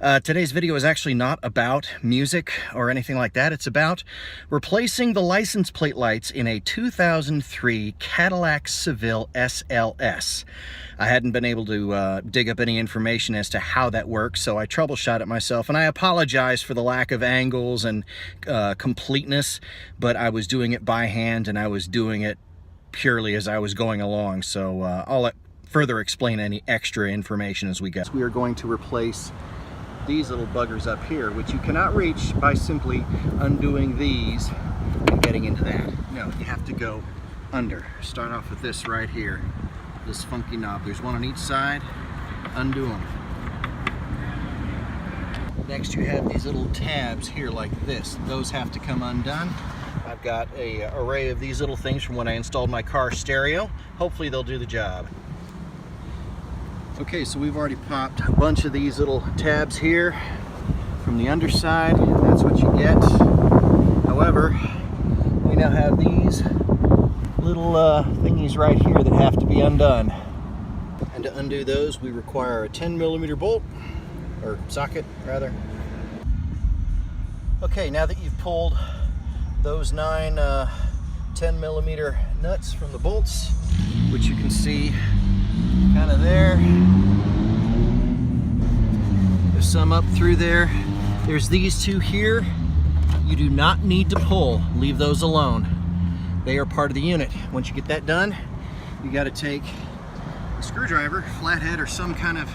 Today's video is actually not about music or anything like that. It's about replacing the license plate lights in a 2003 Cadillac Seville SLS. I hadn't been able to dig up any information as to how that works, so I troubleshot it myself, and I apologize for the lack of angles and completeness, but I was doing it by hand and I was doing it purely as I was going along, so I'll further explain any extra information as we go. We are going to replace these little buggers up here, which you cannot reach by simply undoing these and getting into that. No, you have to go under. Start off with this right here, this funky knob. There's one on each side. Undo them. Next you have these little tabs here like this. Those have to come undone. I've got an array of these little things from when I installed my car stereo. Hopefully they'll do the job. Okay, so we've already popped a bunch of these little tabs here from the underside. That's what you get. However, we now have these little thingies right here that have to be undone. And to undo those, we require a 10mm bolt, or socket rather. Okay, now that you've pulled those 9 10mm nuts from the bolts, which you can see kind of there. There's some up through there. There's these two here. You do not need to pull. Leave those alone. They are part of the unit. Once you get that done, you got to take a screwdriver, flathead, or some kind of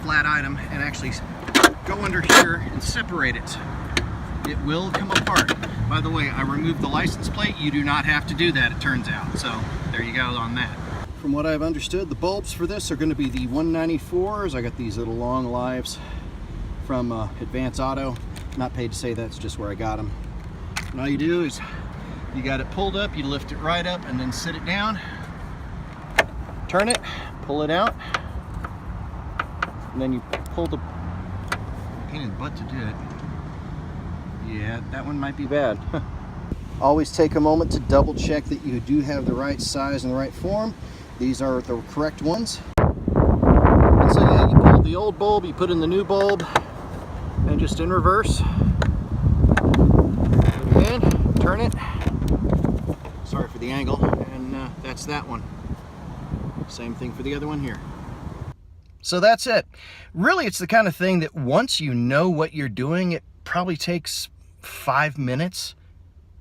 flat item and actually go under here and separate it. It will come apart. By the way, I removed the license plate. You do not have to do that, it turns out. So there you go on that. From what I've understood, the bulbs for this are going to be the 194s. I got these little long lives from Advance Auto. Not paid to say, that's just where I got them. And all you do is you got it pulled up, you lift it right up and then sit it down, turn it, pull it out, and then you pull the pain in the butt to do it. Yeah, that one might be bad. Always take a moment to double check that you do have the right size and the right form. These are the correct ones. And so yeah, you pull the old bulb, you put in the new bulb, and just in reverse. Put it in, turn it. Sorry for the angle, and that's that one. Same thing for the other one here. So that's it. Really, it's the kind of thing that once you know what you're doing, it probably takes 5 minutes.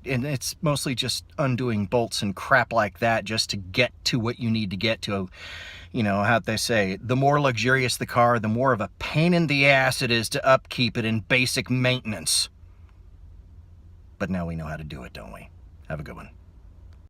And it's mostly just undoing bolts and crap like that just to get to what you need to get to. You know, how they say, the more luxurious the car, the more of a pain in the ass it is to upkeep it in basic maintenance. But now we know how to do it, don't we? Have a good one.